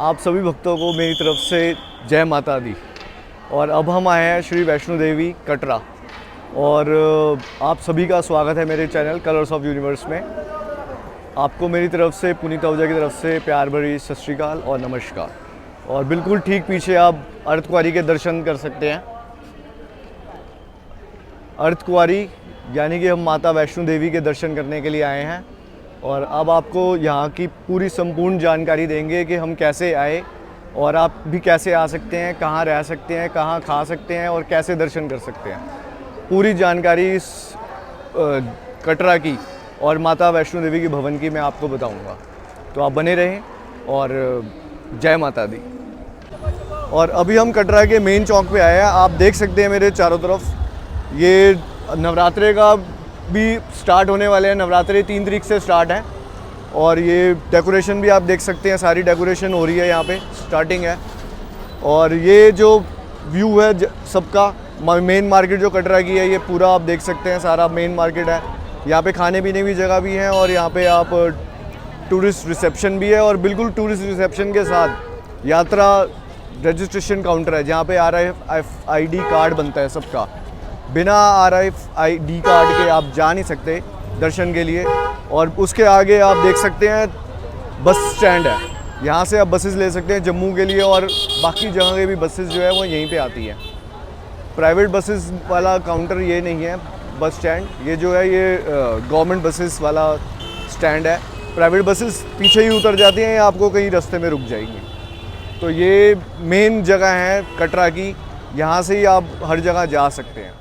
आप सभी भक्तों को मेरी तरफ से जय माता दी। और अब हम आए हैं श्री वैष्णो देवी कटरा और आप सभी का स्वागत है मेरे चैनल कलर्स ऑफ यूनिवर्स में। आपको मेरी तरफ से पुनीत आहूजा की तरफ से प्यार भरी सत श्री अकाल और नमस्कार। और बिल्कुल ठीक पीछे आप अर्धकुंवारी के दर्शन कर सकते हैं। अर्धकुंवारी यानी कि हम माता वैष्णो देवी के दर्शन करने के लिए आए हैं और अब आपको यहाँ की पूरी संपूर्ण जानकारी देंगे कि हम कैसे आए और आप भी कैसे आ सकते हैं, कहाँ रह सकते हैं, कहाँ खा सकते हैं और कैसे दर्शन कर सकते हैं। पूरी जानकारी इस कटरा की और माता वैष्णो देवी के भवन की मैं आपको बताऊंगा, तो आप बने रहें और जय माता दी। और अभी हम कटरा के मेन चौक पे आए हैं। आप देख सकते हैं मेरे चारों तरफ ये नवरात्रे का भी स्टार्ट होने वाले हैं। नवरात्रे 3 तारीख से स्टार्ट है और ये डेकोरेशन भी आप देख सकते हैं, सारी डेकोरेशन हो रही है, यहाँ पे स्टार्टिंग है। और ये जो व्यू है सबका, मेन मार्केट जो कटरा की है, ये पूरा आप देख सकते हैं, सारा मेन मार्केट है। यहाँ पे खाने पीने की जगह भी है और यहाँ पे आप टूरिस्ट रिसेप्शन भी है और बिल्कुल टूरिस्ट रिसेप्शन के साथ यात्रा रजिस्ट्रेशन काउंटर है जहाँ पे RFID कार्ड बनता है सबका। बिना RFID कार्ड के आप जा नहीं सकते दर्शन के लिए। और उसके आगे आप देख सकते हैं बस स्टैंड है, यहाँ से आप बसेस ले सकते हैं जम्मू के लिए और बाकी जगह के भी बसेस जो है वो यहीं पे आती हैं। प्राइवेट बसेस वाला काउंटर ये नहीं है बस स्टैंड, ये जो है ये गवर्नमेंट बसेस वाला स्टैंड है। प्राइवेट बसेस पीछे ही उतर जाती हैं या आपको कहीं रास्ते में रुक जाएंगी। तो ये मेन जगह है कटरा की, यहाँ से ही आप हर जगह जा सकते हैं।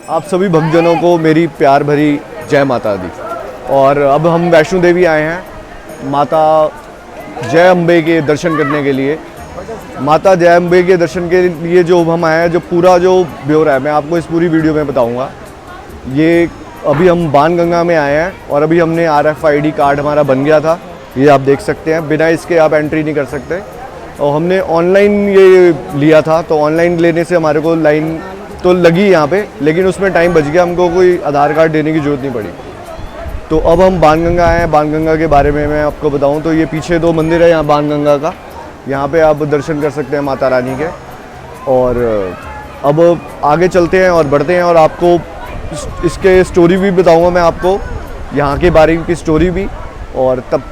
आप सभी भक्तजनों को मेरी प्यार भरी जय माता दी। और अब हम वैष्णो देवी आए हैं माता जय अम्बे के दर्शन करने के लिए। माता जय अम्बे के दर्शन के लिए जो हम आए हैं, जो पूरा जो ब्यौरा है मैं आपको इस पूरी वीडियो में बताऊंगा। ये अभी हम बाणगंगा में आए हैं और अभी हमने RFID कार्ड हमारा बन गया था, ये आप देख सकते हैं। बिना इसके आप एंट्री नहीं कर सकते। और हमने ऑनलाइन ये लिया था, तो ऑनलाइन लेने से हमारे को लाइन तो लगी यहाँ पे, लेकिन उसमें टाइम बच गया, हमको कोई आधार कार्ड देने की ज़रूरत नहीं पड़ी। तो अब हम बाणगंगा आए हैं। बाणगंगा के बारे में मैं आपको बताऊं तो ये पीछे 2 मंदिर है यहाँ बाणगंगा का, यहाँ पे आप दर्शन कर सकते हैं माता रानी के। और अब आगे चलते हैं और बढ़ते हैं और आपको इसके स्टोरी भी बताऊंगा मैं आपको, यहाँ के बारे की स्टोरी भी। और तब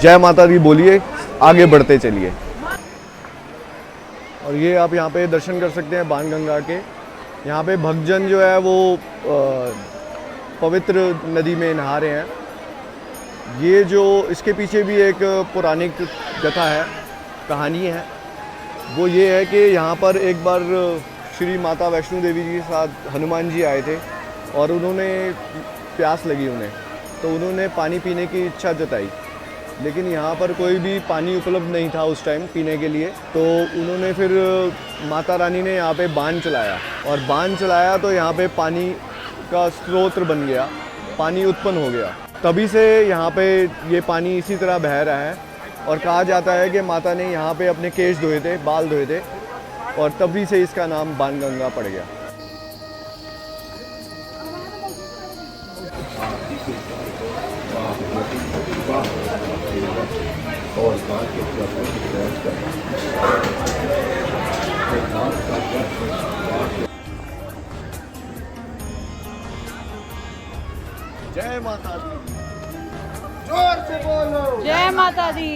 जय माता दी बोलिए, आगे बढ़ते चलिए। और ये आप यहाँ पे दर्शन कर सकते हैं बाणगंगा के। यहाँ पे भक्तजन जो है वो पवित्र नदी में नहा रहे हैं। ये जो इसके पीछे भी एक पौराणिक कथा है, कहानी है। वो ये है कि यहाँ पर एक बार श्री माता वैष्णो देवी जी के साथ हनुमान जी आए थे और उन्होंने प्यास लगी उन्हें, तो उन्होंने पानी पीने की इच्छा जताई, लेकिन यहाँ पर कोई भी पानी उपलब्ध नहीं था उस टाइम पीने के लिए। तो उन्होंने फिर माता रानी ने यहाँ पे बांध चलाया और बांध चलाया तो यहाँ पे पानी का स्रोत बन गया, पानी उत्पन्न हो गया। तभी से यहाँ पे ये पानी इसी तरह बह रहा है। और कहा जाता है कि माता ने यहाँ पे अपने केश धोए थे, बाल धोए थे, और तभी से इसका नाम बाणगंगा पड़ गया। जय माता दी, जोर से बोलो जय माता दी।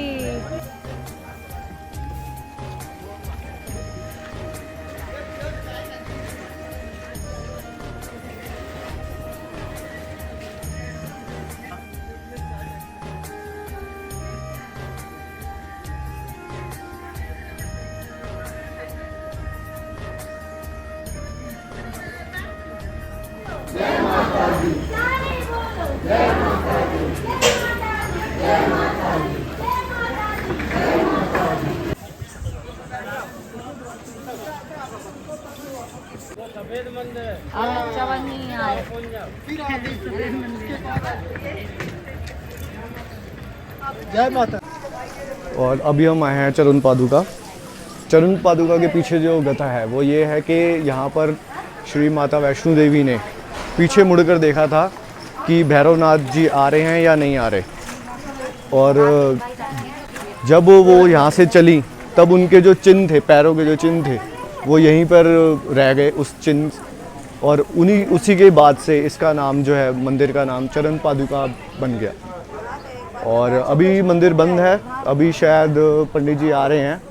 चवन नहीं आए। जय माता। और अभी हम आए हैं चरण पादुका। चरण पादुका के पीछे जो कथा है वो ये है कि यहाँ पर श्री माता वैष्णो देवी ने पीछे मुड़कर देखा था कि भैरवनाथ जी आ रहे हैं या नहीं आ रहे, और जब वो यहाँ से चली तब उनके जो चिन्ह थे, पैरों के जो चिन्ह थे, वो यहीं पर रह गए उस चिन्ह, और उसी के बाद से इसका नाम जो है, मंदिर का नाम चरण पादुका बन गया। और अभी मंदिर बंद है, अभी शायद पंडित जी आ रहे हैं।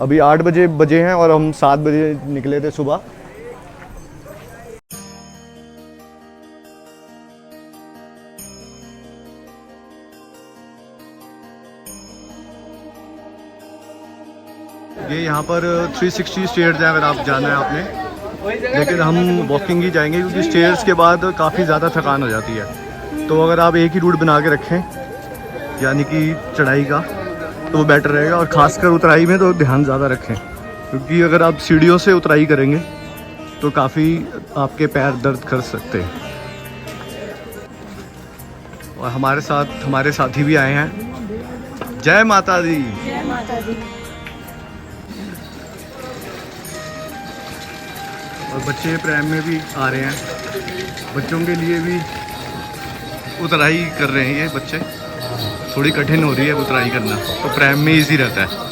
अभी 8 बजे हैं और हम 7 बजे निकले थे सुबह। ये यहाँ पर 360 स्टेयर्स हैं, अगर आप जाना है आपने, लेकिन हम वॉकिंग ही जाएंगे क्योंकि स्टेयर्स के बाद काफ़ी ज़्यादा थकान हो जाती है। तो अगर आप एक ही रूट बना के रखें, यानी कि चढ़ाई का, तो बेटर रहेगा। और ख़ासकर उतराई में तो ध्यान ज़्यादा रखें, क्योंकि अगर आप सीढ़ियों से उतराई करेंगे तो काफ़ी आपके पैर दर्द कर सकते हैं। और हमारे साथ हमारे साथी भी आए हैं। जय माता दी। जय माता दी। और बच्चे प्रेम में भी आ रहे हैं, बच्चों के लिए भी उतराई कर रहे हैं ये बच्चे। थोड़ी कठिन हो रही है उतराई करना, तो प्रेम में इजी रहता है।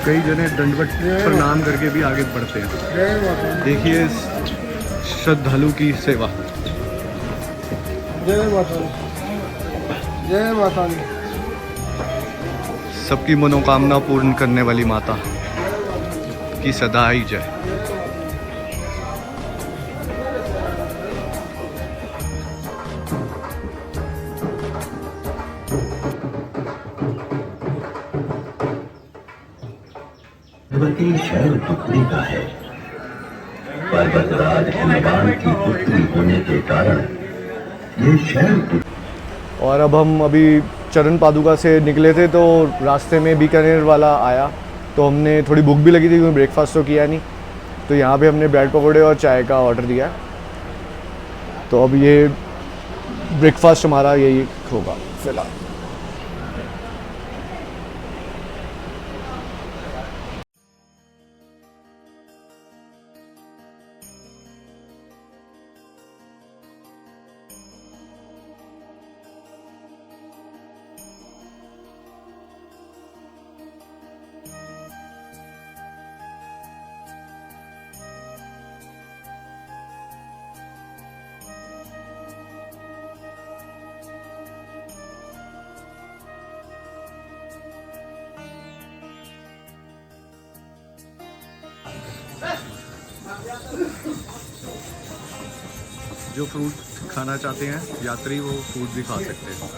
कई जने दंडवत प्रणाम करके भी आगे बढ़ते हैं। देखिए इस श्रद्धालु की सेवा। जय माता दी। जय माता दी। सबकी मनोकामना पूर्ण करने वाली माता की सदा ही जय। शहर टुकड़ी का है। पर्वतराज हिमवान की पुत्री होने के कारण ये शहर। और अब हम अभी चरण पादुका से निकले थे, तो रास्ते में बीकानेर वाला आया, तो हमने थोड़ी भूख भी लगी थी क्योंकि ब्रेकफास्ट तो किया नहीं, तो यहाँ पे हमने ब्रेड पकौड़े और चाय का ऑर्डर दिया। तो अब ये ब्रेकफास्ट हमारा यही होगा फिलहाल। जो फ्रूट खाना चाहते हैं यात्री, वो फ्रूट भी खा सकते हैं।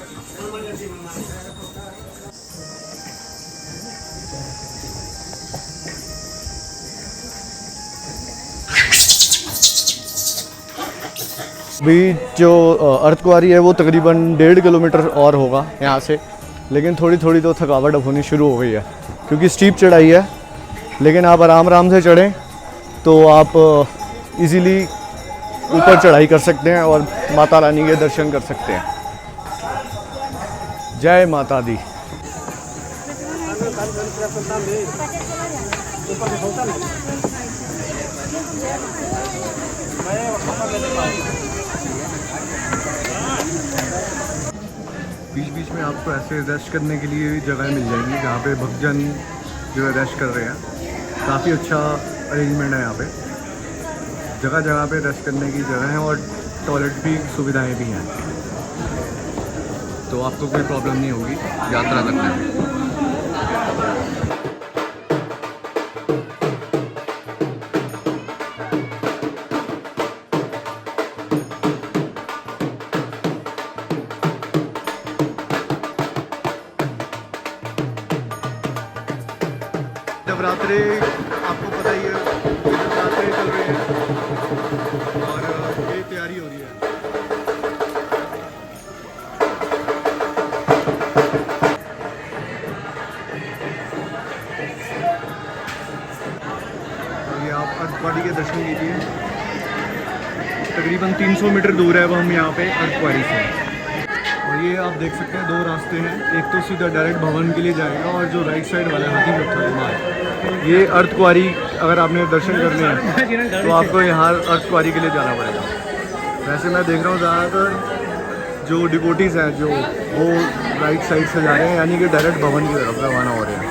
अभी जो अर्धकुंवारी है वो तकरीबन 1.5 किलोमीटर और होगा यहाँ से, लेकिन थोड़ी थोड़ी तो थकावट अब होनी शुरू हो गई है क्योंकि स्टीप चढ़ाई है। लेकिन आप आराम आराम से चढ़ें तो आप इजीली ऊपर चढ़ाई कर सकते हैं और माता रानी के दर्शन कर सकते हैं। जय माता दी। बीच बीच में आपको ऐसे रेस्ट करने के लिए भी जगह मिल जाएंगी जहाँ पे भक्तजन जो है रेस्ट कर रहे हैं। काफ़ी अच्छा अरेंजमेंट है यहाँ पे, जगह जगह पे रेस्ट करने की जगह है और टॉयलेट भी सुविधाएं भी हैं, तो आपको कोई प्रॉब्लम नहीं होगी यात्रा करने में। नवरात्रे आपको पता ही है, नवरात्रे चल रहे हैं और ये तैयारी हो रही है। और ये आप अर्धकुंवारी के दर्शन कीजिए। तकरीबन 300 मीटर दूर है वो हम यहाँ पे अर्धकुंवारी से। और ये आप देख सकते हैं 2 रास्ते हैं, एक तो सीधा डायरेक्ट भवन के लिए जाएगा और जो राइट साइड वाला हाथी पत्थर है ये अर्धकुंवारी। अगर आपने दर्शन करने हैं तो आपको यहाँ अर्धकुंवारी के लिए जाना पड़ेगा। वैसे मैं देख रहा हूँ ज़्यादातर जो डिवोटीज़ हैं जो वो राइट साइड से जा रहे हैं, यानी कि डायरेक्ट भवन की तरफ रवाना हो रहे हैं।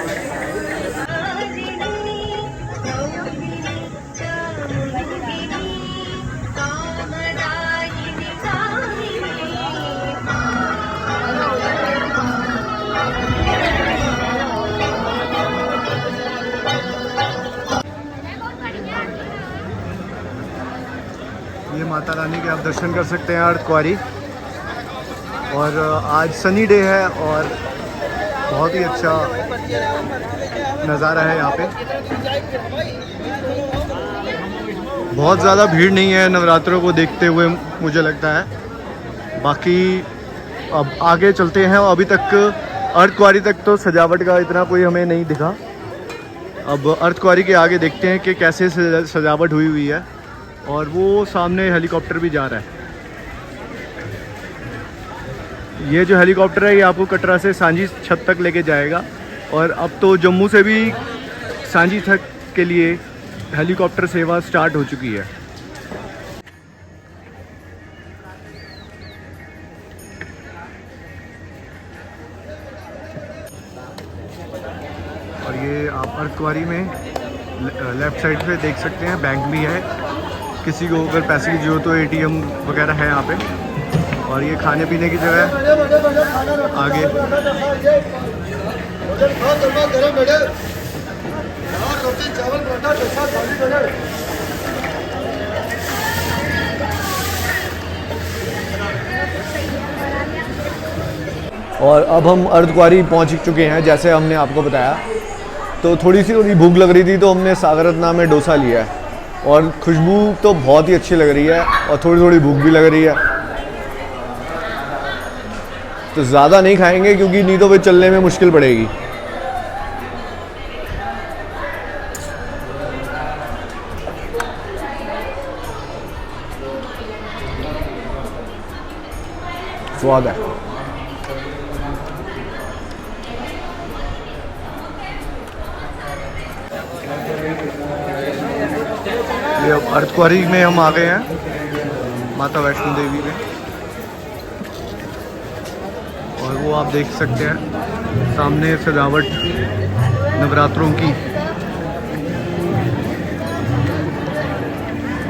ये माता रानी के आप दर्शन कर सकते हैं अर्धकुंवारी। और आज सनी डे है और बहुत ही अच्छा नज़ारा है यहाँ पे। बहुत ज़्यादा भीड़ नहीं है नवरात्रों को देखते हुए मुझे लगता है। बाकी अब आगे चलते हैं। अभी तक अर्धकुंवारी तक तो सजावट का इतना कोई हमें नहीं दिखा। अब अर्धकुंवारी के आगे देखते हैं कि कैसे सजावट हुई हुई है। और वो सामने हेलीकॉप्टर भी जा रहा है। ये जो हेलीकॉप्टर है ये आपको कटरा से सांझी छत तक लेके जाएगा। और अब तो जम्मू से भी सांझी छत के लिए हेलीकॉप्टर सेवा स्टार्ट हो चुकी है। और ये आप अर्धकुंवारी में लेफ़्ट साइड पे देख सकते हैं बैंक भी है। किसी को अगर पैसे की जरूरत हो ATM वगैरह है यहाँ पे। और ये खाने पीने की जगह है आगे। और अब हम अर्धकुंवारी पहुँच चुके हैं जैसे हमने आपको बताया। तो थोड़ी भूख लग रही थी तो हमने सागर रत्ना में डोसा लिया है। और खुशबू तो बहुत ही अच्छी लग रही है और थोड़ी भूख भी लग रही है। तो ज़्यादा नहीं खाएंगे क्योंकि नहीं तो फिर चलने में मुश्किल पड़ेगी। स्वाद है। ये अब अर्धकुंवारी में हम आ गए हैं, माता वैष्णो देवी में। और वो आप देख सकते हैं सामने सजावट नवरात्रों की।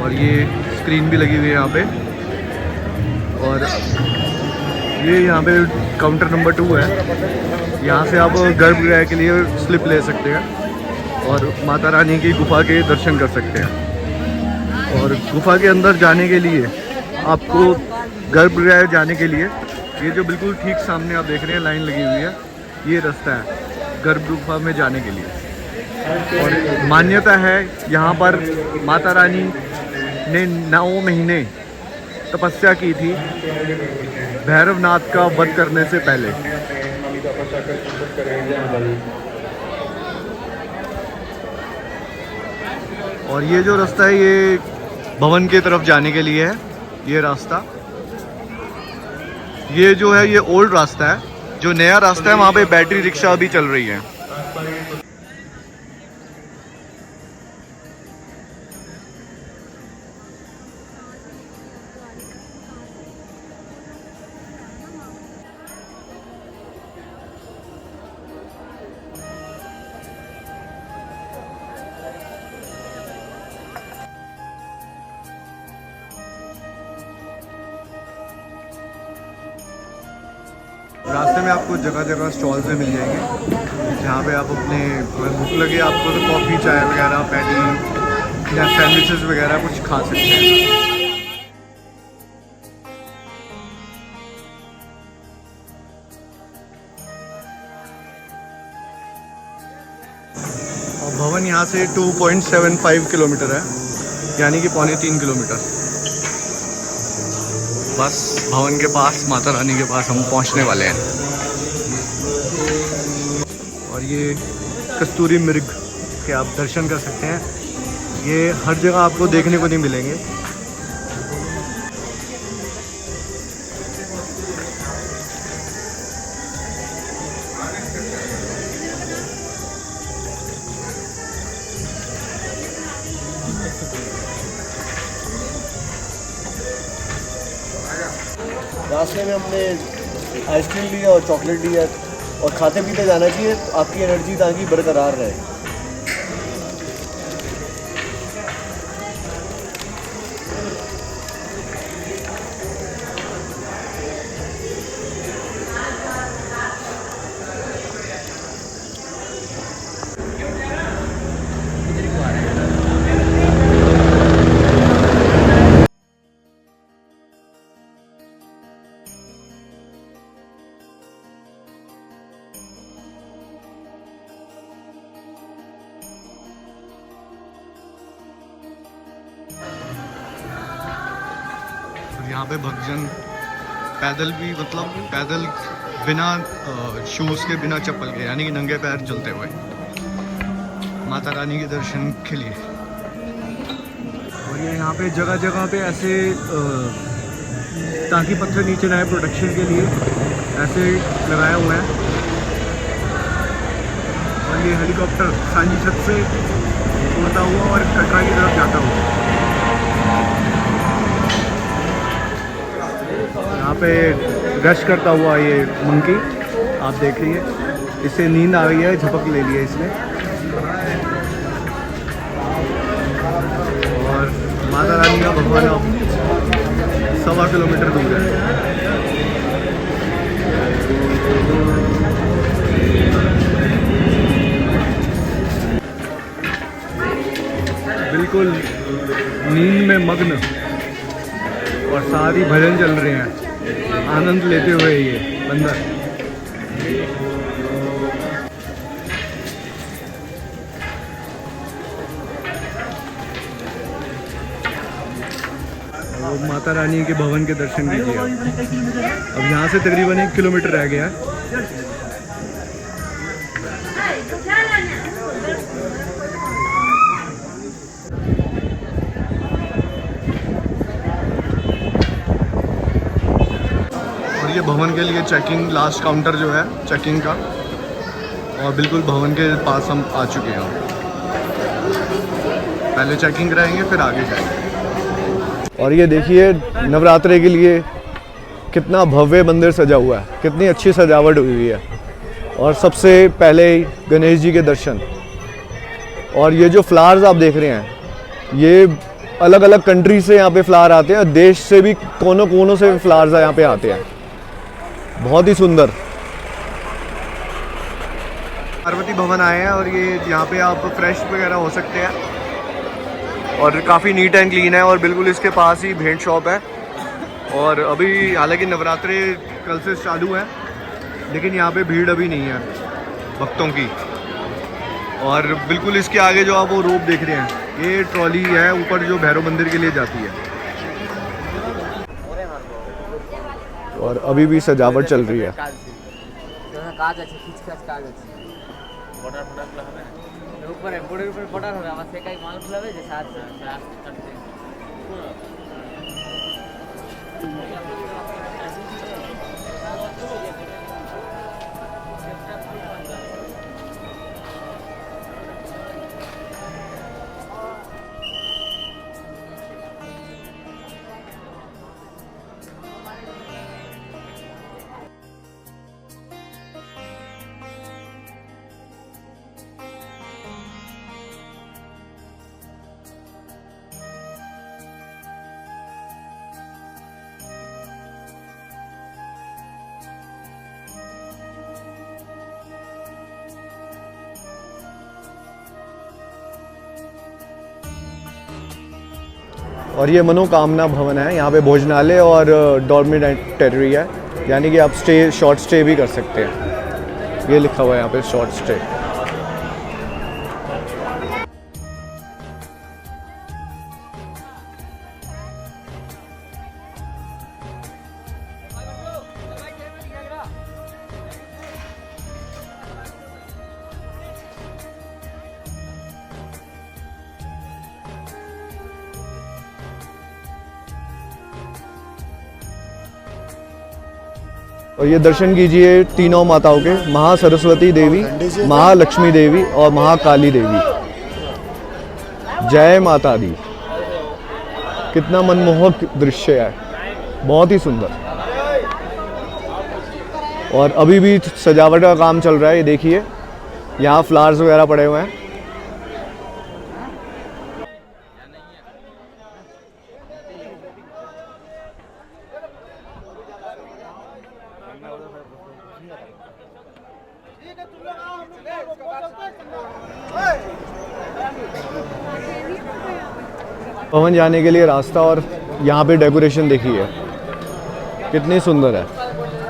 और ये स्क्रीन भी लगी हुई है यहाँ पे। और ये यहाँ पे काउंटर नंबर 2 है। यहाँ से आप गर्भगृह के लिए स्लिप ले सकते हैं और माता रानी की गुफा के दर्शन कर सकते हैं। और गुफा के अंदर जाने के लिए आपको गर्भगृह जाने के लिए ये जो बिल्कुल ठीक सामने आप देख रहे हैं लाइन लगी हुई है, ये रास्ता है गर्भ गुफा में जाने के लिए। और मान्यता है यहाँ पर माता रानी ने 9 महीने तपस्या की थी भैरवनाथ का वध करने से पहले। और ये जो रास्ता है ये भवन की तरफ जाने के लिए है। ये रास्ता, ये जो है ये ओल्ड रास्ता है। जो नया रास्ता है वहाँ पे बैटरी रिक्शा भी चल रही है। रास्ते में आपको जगह जगह स्टॉल्स में मिल जाएंगे जहाँ पे आप अपने अगर भूख लगे आपको तो कॉफ़ी चाय वगैरह पैटी या सैंडविचेस वगैरह कुछ खा सकते हैं। और भवन भवन यहाँ से 2.75 किलोमीटर है, यानी कि 2.25 किलोमीटर। बस भवन के पास, माता रानी के पास हम पहुँचने वाले हैं। और ये कस्तूरी मृग के आप दर्शन कर सकते हैं, ये हर जगह आपको देखने को नहीं मिलेंगे। रास्ते में हमने आइसक्रीम लिया और चॉकलेट लिया, और खाते पीते जाना चाहिए, आपकी एनर्जी ताकि बरकरार रहे। यहाँ पे भक्तजन पैदल भी, मतलब पैदल बिना शूज़ के, बिना चप्पल के, यानी कि नंगे पैर चलते हुए माता रानी के दर्शन के लिए। और ये यहाँ पे जगह जगह पे ऐसे ताकि पत्थर नीचे ना आए, प्रोटेक्शन के लिए ऐसे लगाया हुआ है। और ये हेलीकॉप्टर सांझी छत से उड़ता हुआ और कटरा की तरफ जाता हुआ। यहाँ पे रश करता हुआ ये मंकी आप देख रही है, इसे नींद आ गई है, झपक ले लिया इसने। और माता रानी का भगवान अब 1.25 किलोमीटर दूर है। बिल्कुल नींद में मग्न और सारी भजन चल रहे हैं, आनंद लेते हुए ये बंदर। और माता रानी के भवन के दर्शन कीजिए। अब यहाँ से तकरीबन 1 किलोमीटर रह गया है। ये भवन के लिए चेकिंग, लास्ट काउंटर जो है चेकिंग का, और बिल्कुल भवन के पास हम आ चुके हैं। पहले चेकिंग कराएंगे फिर आगे जाएंगे। और ये देखिए नवरात्रे के लिए कितना भव्य मंदिर सजा हुआ है, कितनी अच्छी सजावट हुई हुई है। और सबसे पहले गणेश जी के दर्शन। और ये जो फ्लावर्स आप देख रहे हैं, ये अलग अलग कंट्री से यहाँ पे फ्लावर आते हैं, देश से भी कोनों कोनों से फ्लावर्स यहाँ पे आते हैं। बहुत ही सुंदर। पार्वती भवन आए हैं और ये यहाँ पे आप फ्रेश वगैरह हो सकते हैं, और काफ़ी नीट एंड क्लीन है। और बिल्कुल इसके पास ही भेंट शॉप है। और अभी हालांकि नवरात्रे कल से चालू है, लेकिन यहाँ पे भीड़ अभी नहीं है भक्तों की। और बिल्कुल इसके आगे जो आप वो रोप देख रहे हैं, ये ट्रॉली है ऊपर जो भैरव मंदिर के लिए जाती है। और अभी भी सजावट चल रही है। और ये मनोकामना भवन है, यहाँ पे भोजनालय और डॉर्मिटरी है, यानी कि आप शॉर्ट स्टे भी कर सकते हैं। ये लिखा हुआ है यहाँ पे शॉर्ट स्टे। और ये दर्शन कीजिए तीनों माताओं के, महासरस्वती देवी, महालक्ष्मी देवी और महाकाली देवी। जय माता दी। कितना मनमोहक दृश्य है, बहुत ही सुंदर। और अभी भी सजावट का काम चल रहा है, ये देखिए यहाँ फ्लावर्स वगैरह पड़े हुए हैं। भवन जाने के लिए रास्ता, और यहाँ पे डेकोरेशन देखिए कितनी सुंदर है।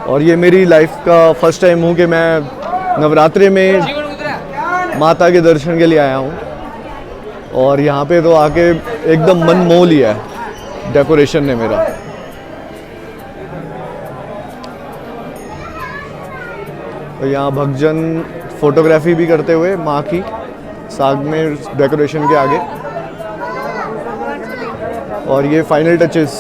और ये मेरी लाइफ का फर्स्ट टाइम हूँ कि मैं नवरात्रि में माता के दर्शन के लिए आया हूँ, और यहाँ पे तो आके एकदम मन मोह लिया है डेकोरेशन ने मेरा। तो यहाँ भक्तजन फोटोग्राफी भी करते हुए माँ की साग में डेकोरेशन के आगे। और ये फाइनल टचेस।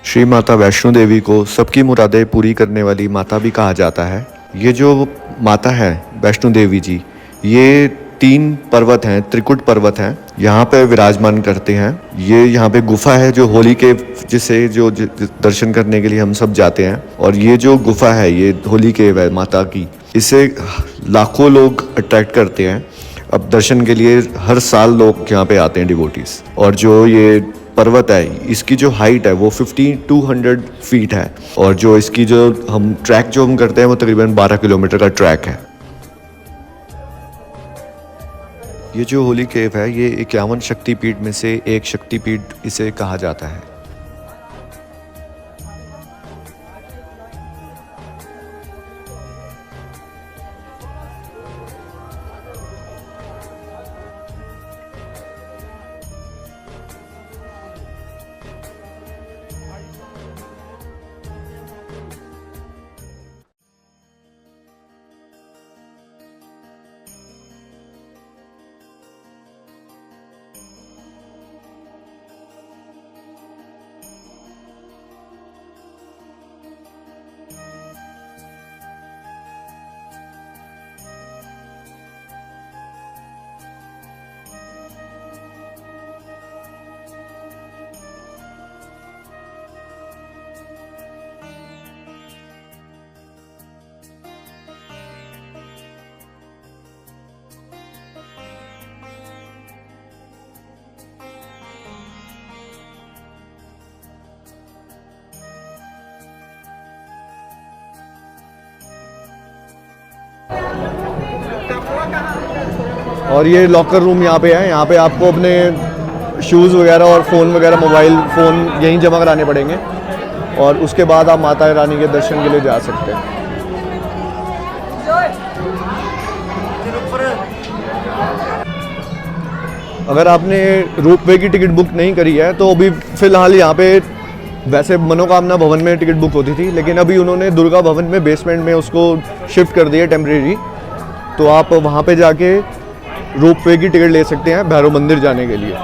श्री माता वैष्णो देवी को सबकी मुरादें पूरी करने वाली माता भी कहा जाता है। ये जो माता है वैष्णो देवी जी, ये 3 पर्वत हैं, त्रिकुट पर्वत हैं, यहाँ पे विराजमान करते हैं। ये यहाँ पे गुफा है जो होली के, जिसे जो दर्शन करने के लिए हम सब जाते हैं। और ये जो गुफा है ये होली के है माता की, इसे लाखों लोग अट्रैक्ट करते हैं। अब दर्शन के लिए हर साल लोग यहाँ पे आते हैं डिवोटीज। और जो ये पर्वत है, इसकी जो हाइट है वो 5200 फीट है। और जो इसकी जो हम ट्रैक जो हम करते हैं वो तकरीबन 12 किलोमीटर का ट्रैक है। ये जो होली केव है ये 51 शक्तिपीठ में से एक शक्तिपीठ इसे कहा जाता है। और ये लॉकर रूम यहाँ पे है। यहाँ पे आपको अपने शूज़ वगैरह और फ़ोन वगैरह, मोबाइल फ़ोन यहीं जमा कराने पड़ेंगे, और उसके बाद आप माता रानी के दर्शन के लिए जा सकते हैं। अगर आपने रोपवे की टिकट बुक नहीं करी है तो अभी फ़िलहाल यहाँ पे, वैसे मनोकामना भवन में टिकट बुक होती थी, लेकिन अभी उन्होंने दुर्गा भवन में बेसमेंट में उसको शिफ्ट कर दिया टेम्परेरी। तो आप वहाँ पे जाके रोपवे की टिकट ले सकते हैं भैरव मंदिर जाने के लिए।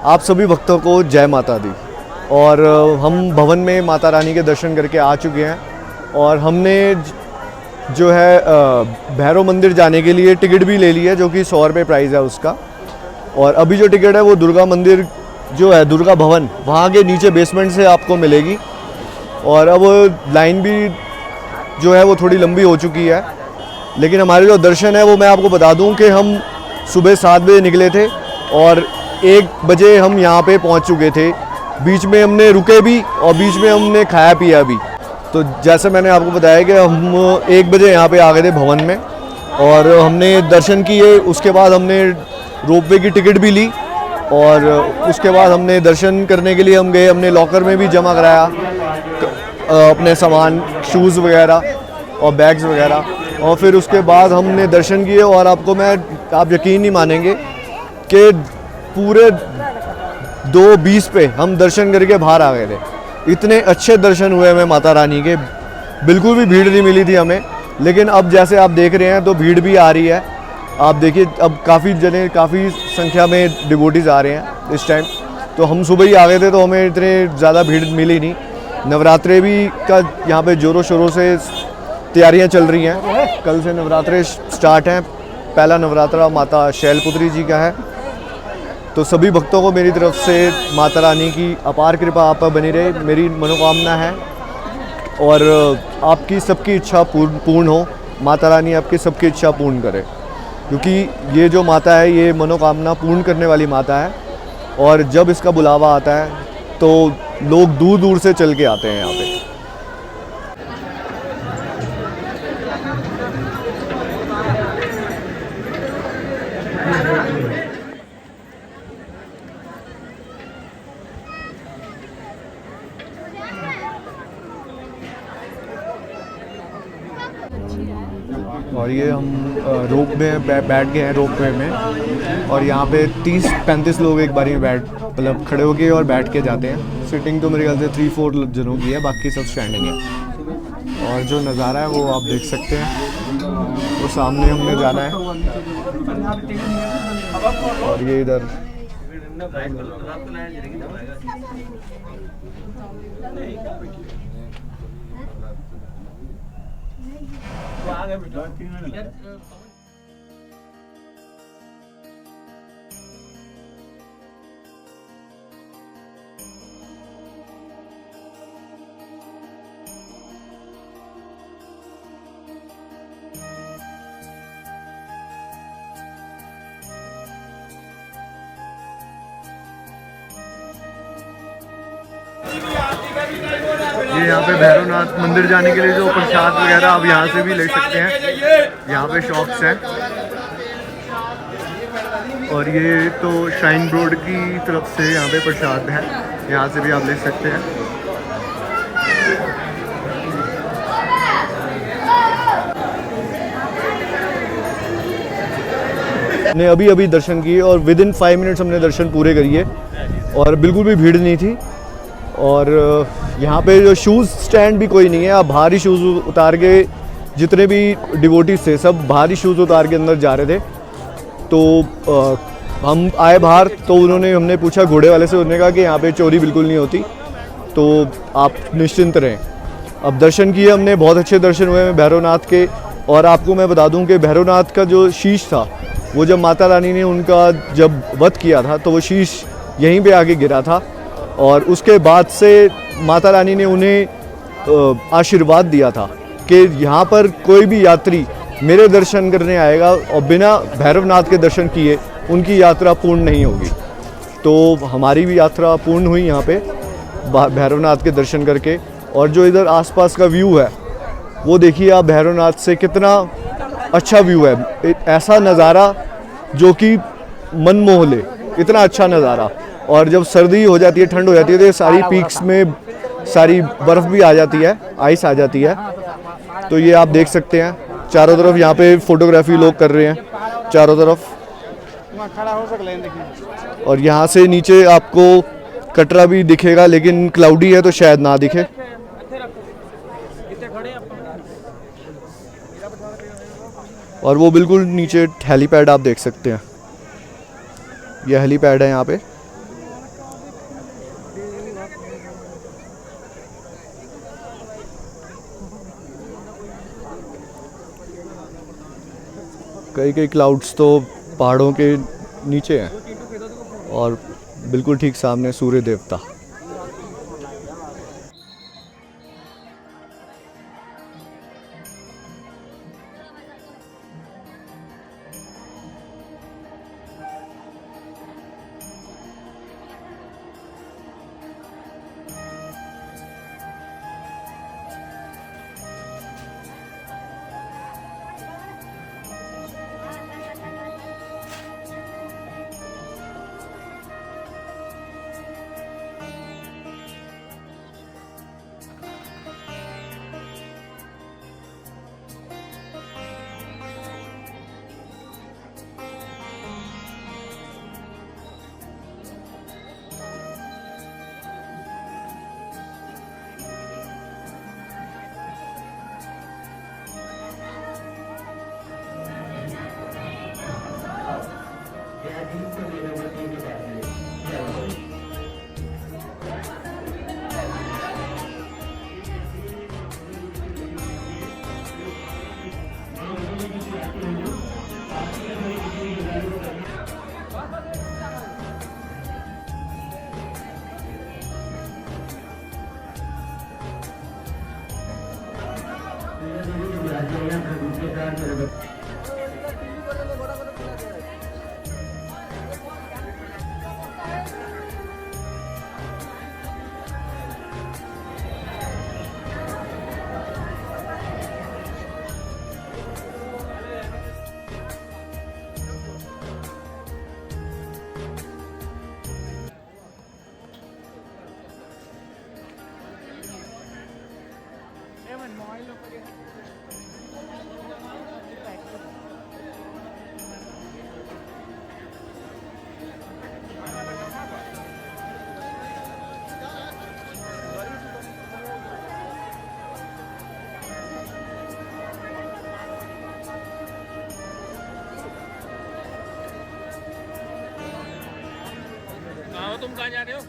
आप सभी भक्तों को जय माता दी। और हम भवन में माता रानी के दर्शन करके आ चुके हैं, और हमने जो है भैरव मंदिर जाने के लिए टिकट भी ले ली है, जो कि 100 रुपये प्राइस है उसका। और अभी जो टिकट है वो दुर्गा मंदिर जो है, दुर्गा भवन, वहाँ के नीचे बेसमेंट से आपको मिलेगी। और अब लाइन भी जो है वो थोड़ी लंबी हो चुकी है, लेकिन हमारे जो दर्शन है वो मैं आपको बता दूं कि हम सुबह 7 बजे निकले थे और 1 बजे हम यहाँ पे पहुँच चुके थे। बीच में हमने रुके भी और बीच में हमने खाया पिया भी। तो जैसे मैंने आपको बताया कि हम 1 बजे यहाँ पे आ गए थे भवन में और हमने दर्शन किए। उसके बाद हमने रोपवे की टिकट भी ली और उसके बाद हमने दर्शन करने के लिए हम गए। हमने लॉकर में भी जमा कराया अपने सामान, शूज़ वगैरह और बैग्स वगैरह, और फिर उसके बाद हमने दर्शन किए। और आप यकीन नहीं मानेंगे कि पूरे 2:20 पे हम दर्शन करके बाहर आ गए थे। इतने अच्छे दर्शन हुए हमें माता रानी के, बिल्कुल भी भीड़ नहीं मिली थी हमें। लेकिन अब जैसे आप देख रहे हैं तो भीड़ भी आ रही है। आप देखिए अब काफ़ी संख्या में डिवोटीज़ आ रहे हैं इस टाइम। तो हम सुबह ही आ गए थे तो हमें इतने ज़्यादा भीड़ मिली नहीं। नवरात्रे भी का यहाँ पे ज़ोरों शोरों से तैयारियाँ चल रही हैं। कल से नवरात्रे स्टार्ट हैं। पहला नवरात्रा माता शैलपुत्री जी का है। तो सभी भक्तों को मेरी तरफ से माता रानी की अपार कृपा आप पर बनी रहे, मेरी मनोकामना है। और आपकी सबकी इच्छा पूर्ण हो, माता रानी आपकी सबकी इच्छा पूर्ण करे, क्योंकि ये जो माता है ये मनोकामना पूर्ण करने वाली माता है। और जब इसका बुलावा आता है तो लोग दूर दूर से चल के आते हैं यहाँ पे। और ये हम रोप में बैठ गए हैं, रोप वे में। और यहाँ पे 30-35 लोग एक बारी में मतलब खड़े होके और बैठ के जाते हैं। सिटिंग तो मेरे ख्याल से 3-4 जनों की है, बाकी सब स्टैंडिंग है। और जो नज़ारा है वो आप देख सकते हैं, वो सामने हमने जाना है। और ये इधर ये यहाँ पे भैरवनाथ मंदिर जाने के लिए जो प्रसाद वगैरह आप यहाँ से भी ले सकते हैं। यहाँ पे शॉप्स हैं। और ये तो शाइन ब्रोड की तरफ से यहाँ पे प्रसाद है, यहाँ से भी आप ले सकते हैं। हमने अभी दर्शन किए और विदिन 5 मिनट्स हमने दर्शन पूरे करिए और बिल्कुल भी भीड़ नहीं थी। और यहाँ पे जो शूज़ स्टैंड भी कोई नहीं है। आप बाहरी शूज़ उतार के, जितने भी डिवोटीज थे सब बाहरी शूज़ उतार के अंदर जा रहे थे। तो हम आए बाहर तो हमने पूछा घोड़े वाले से, उन्होंने कहा कि यहाँ पे चोरी बिल्कुल नहीं होती, तो आप निश्चिंत रहें। अब दर्शन किए हमने, बहुत अच्छे दर्शन हुए भैरवनाथ के। और आपको मैं बता दूं कि भैरवनाथ का जो शीश था, वो जब माता रानी ने उनका जब वध किया था तो वो शीश यहीं पे आके गिरा था। और उसके बाद से माता रानी ने उन्हें आशीर्वाद दिया था कि यहाँ पर कोई भी यात्री मेरे दर्शन करने आएगा और बिना भैरवनाथ के दर्शन किए उनकी यात्रा पूर्ण नहीं होगी। तो हमारी भी यात्रा पूर्ण हुई यहाँ पे भैरवनाथ के दर्शन करके। और जो इधर आसपास का व्यू है वो देखिए आप, भैरवनाथ से कितना अच्छा व्यू है। ऐसा नज़ारा जो कि मन मोह ले, इतना अच्छा नज़ारा। और जब सर्दी हो जाती है, ठंड हो जाती है, तो ये सारी पीक्स में सारी बर्फ़ भी आ जाती है, आइस आ जाती है। तो ये आप देख सकते हैं चारों तरफ, यहाँ पे फोटोग्राफी लोग कर रहे हैं चारों तरफ। और यहाँ से नीचे आपको कटरा भी दिखेगा, लेकिन क्लाउडी है तो शायद ना दिखे। और वो बिल्कुल नीचे हेलीपैड आप देख सकते हैं, ये हेलीपैड है यहाँ पे। कई क्लाउड्स तो पहाड़ों के नीचे हैं और बिल्कुल ठीक सामने सूर्य देवता। तुम कहाँ जा रहे हो?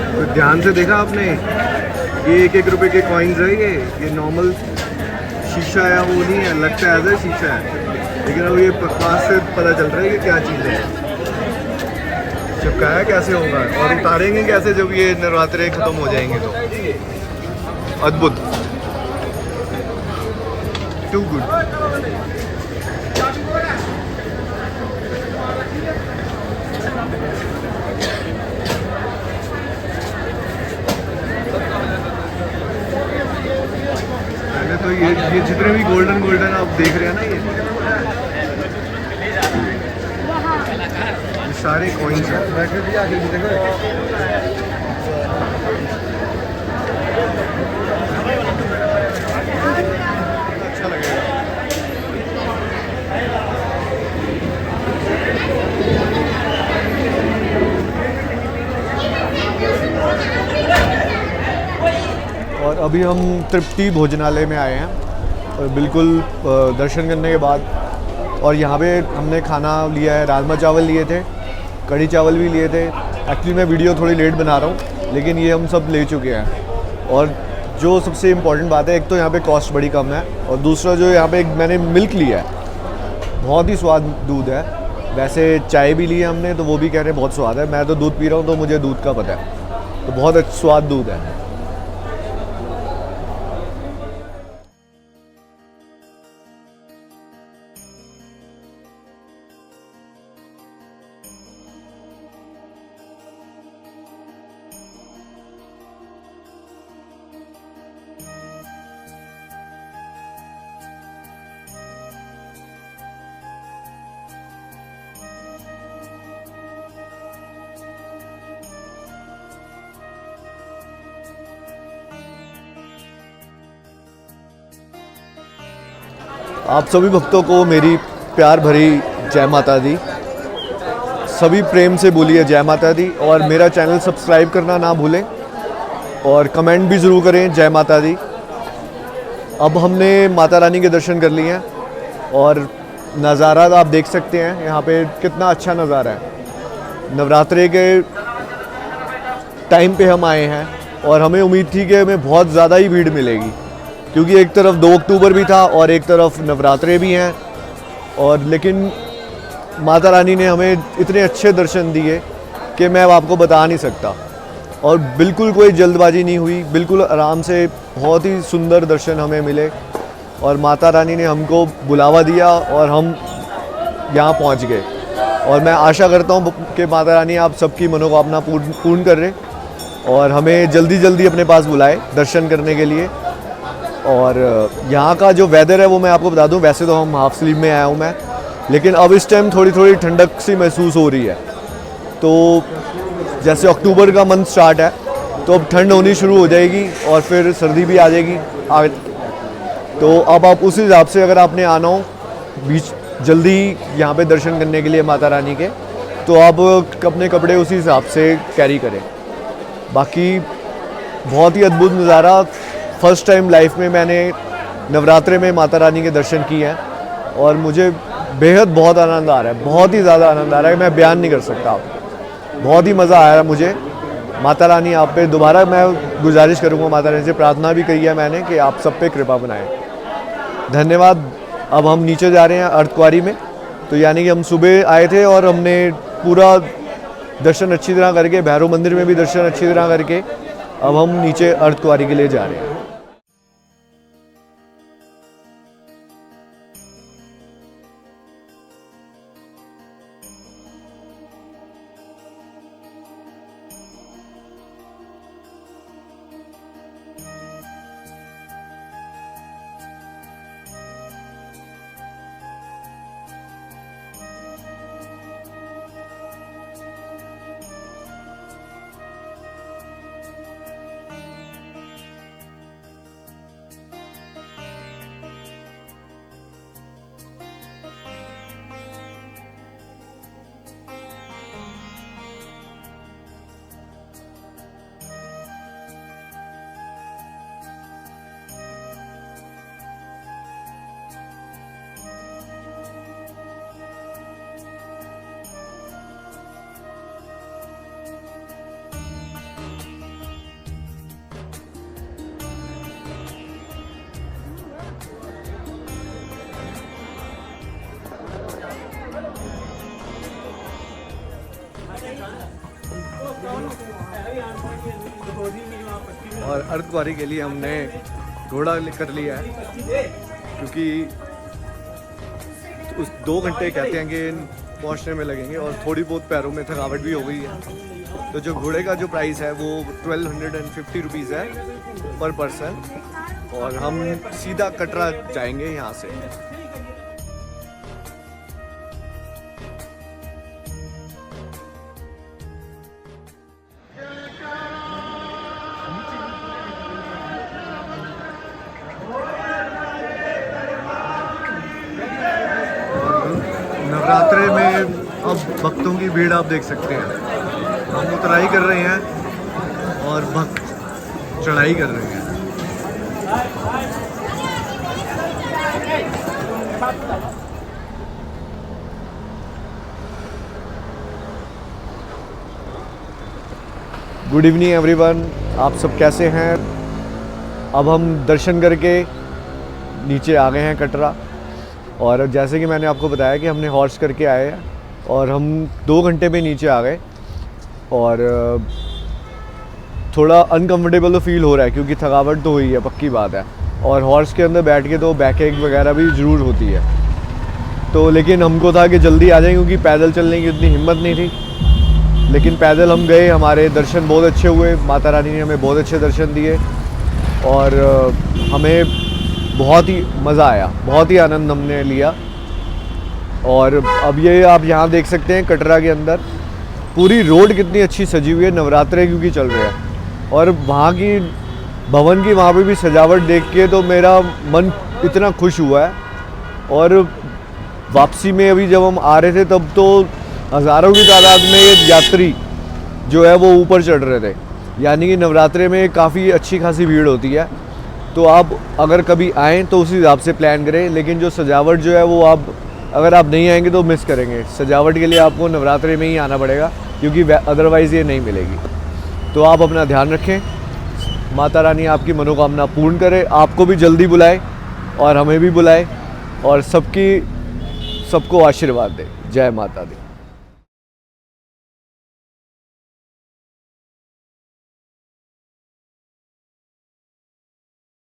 तो ध्यान से देखा आपने, ये 1-1 रुपए के कॉइन्स है। ये नॉर्मल शीशा है वो नहीं है, लगता है एज शीशा है, लेकिन अब ये पास से पता चल रहा है कि क्या चीज़ है। चिपकाया कैसे होगा और उतारेंगे कैसे जब ये नवरात्रे ख़त्म हो जाएंगे तो। अद्भुत, टू गुड। तो ये जितने भी गोल्डन आप देख रहे हैं ना, ये सारे कॉइन्स हैं। अच्छा लगेगा। और अभी हम तृप्ति भोजनालय में आए हैं और बिल्कुल दर्शन करने के बाद, और यहाँ पे हमने खाना लिया है। राजमा चावल लिए थे, कढ़ी चावल भी लिए थे। एक्चुअली मैं वीडियो थोड़ी लेट बना रहा हूँ, लेकिन ये हम सब ले चुके हैं। और जो सबसे इम्पॉर्टेंट बात है, एक तो यहाँ पे कॉस्ट बड़ी कम है, और दूसरा जो यहाँ पे मैंने मिल्क लिया है, बहुत ही स्वाद दूध है। वैसे चाय भी ली है हमने, तो वो भी कह रहे हैं बहुत स्वाद है। मैं तो दूध पी रहा हूँ तो मुझे दूध का पता है, तो बहुत अच्छा स्वाद दूध है। आप सभी भक्तों को मेरी प्यार भरी जय माता दी। सभी प्रेम से बोलिए जय माता दी, और मेरा चैनल सब्सक्राइब करना ना भूलें, और कमेंट भी ज़रूर करें जय माता दी। अब हमने माता रानी के दर्शन कर लिए हैं, और नज़ारा आप देख सकते हैं यहाँ पे कितना अच्छा नज़ारा है। नवरात्रे के टाइम पे हम आए हैं, और हमें उम्मीद थी कि हमें बहुत ज़्यादा ही भीड़ मिलेगी, क्योंकि एक तरफ 2 अक्टूबर भी था और एक तरफ नवरात्रे भी हैं। और लेकिन माता रानी ने हमें इतने अच्छे दर्शन दिए कि मैं अब आपको बता नहीं सकता। और बिल्कुल कोई जल्दबाजी नहीं हुई, बिल्कुल आराम से बहुत ही सुंदर दर्शन हमें मिले, और माता रानी ने हमको बुलावा दिया और हम यहाँ पहुँच गए। और मैं आशा करता हूँ कि माता रानी आप सबकी मनोकामना पूर्ण कर रहे और हमें जल्दी जल्दी अपने पास बुलाए दर्शन करने के लिए। और यहाँ का जो वेदर है वो मैं आपको बता दूँ, वैसे तो हम हाफ स्लीव में आया हूँ मैं, लेकिन अब इस टाइम थोड़ी थोड़ी ठंडक सी महसूस हो रही है। तो जैसे अक्टूबर का मंथ स्टार्ट है तो अब ठंड होनी शुरू हो जाएगी और फिर सर्दी भी आ जाएगी। तो अब आप उस हिसाब से अगर आपने आना हो बीच जल्दी यहाँ पे दर्शन करने के लिए माता रानी के, तो आप अपने कपड़े उसी हिसाब से कैरी करें। बाकी बहुत ही अद्भुत नज़ारा, फर्स्ट टाइम लाइफ में मैंने नवरात्रे में माता रानी के दर्शन किए हैं और मुझे बेहद बहुत आनंद आ रहा है, बहुत ही ज़्यादा आनंद आ रहा है, मैं बयान नहीं कर सकता। बहुत ही मज़ा आया मुझे। माता रानी आप पे दोबारा मैं गुजारिश करूँगा, माता रानी से प्रार्थना भी करी है मैंने कि आप सब पे कृपा बनाएं। धन्यवाद। अब हम नीचे जा रहे हैं अर्धकुंवारी में, तो यानी कि हम सुबह आए थे और हमने पूरा दर्शन अच्छी तरह करके, भैरव मंदिर में भी दर्शन अच्छी तरह करके अब हम नीचे अर्धकुंवारी के लिए जा रहे हैं। और अर्धकुंवारी के लिए हमने घोड़ा कर लिया है, क्योंकि उस 2 घंटे कहते हैं कि पहुंचने में लगेंगे और थोड़ी बहुत पैरों में थकावट भी हो गई है। तो जो घोड़े का जो प्राइस है वो 1250 रुपीज़ है पर पर्सन, और हम सीधा कटरा जाएंगे यहाँ से। नवरात्रे में अब भक्तों की भीड़ आप देख सकते हैं। हम उतराई कर रहे हैं और भक्त चढ़ाई कर रहे हैं। गुड इवनिंग एवरीवन, आप सब कैसे हैं? अब हम दर्शन करके नीचे आ गए हैं कटरा, और जैसे कि मैंने आपको बताया कि हमने हॉर्स करके आए हैं और हम 2 घंटे में नीचे आ गए। और थोड़ा अनकंफर्टेबल तो फील हो रहा है क्योंकि थकावट तो हुई है, पक्की बात है। और हॉर्स के अंदर बैठ के तो बैक एक वगैरह भी ज़रूर होती है। तो लेकिन हमको था कि जल्दी आ जाए क्योंकि पैदल चलने की उतनी हिम्मत नहीं थी। लेकिन पैदल हम गए, हमारे दर्शन बहुत अच्छे हुए, माता रानी ने हमें बहुत अच्छे दर्शन दिए और हमें बहुत ही मज़ा आया, बहुत ही आनंद हमने लिया। और अब ये आप यहाँ देख सकते हैं कटरा के अंदर पूरी रोड कितनी अच्छी सजी हुई है, नवरात्रे क्योंकि चल रहे हैं। और वहाँ की भवन की वहाँ पे भी सजावट देख के तो मेरा मन इतना खुश हुआ है। और वापसी में अभी जब हम आ रहे थे तब तो हज़ारों की तादाद में ये यात्री जो है वो ऊपर चढ़ रहे थे, यानी कि नवरात्रे में काफ़ी अच्छी खासी भीड़ होती है। तो आप अगर कभी आएँ तो उसी हिसाब से प्लान करें, लेकिन जो सजावट जो है वो आप अगर आप नहीं आएंगे तो मिस करेंगे। सजावट के लिए आपको नवरात्रे में ही आना पड़ेगा क्योंकि अदरवाइज़ ये नहीं मिलेगी। तो आप अपना ध्यान रखें, माता रानी आपकी मनोकामना पूर्ण करे, आपको भी जल्दी बुलाए और हमें भी बुलाए और सबको आशीर्वाद दे। जय माता दी।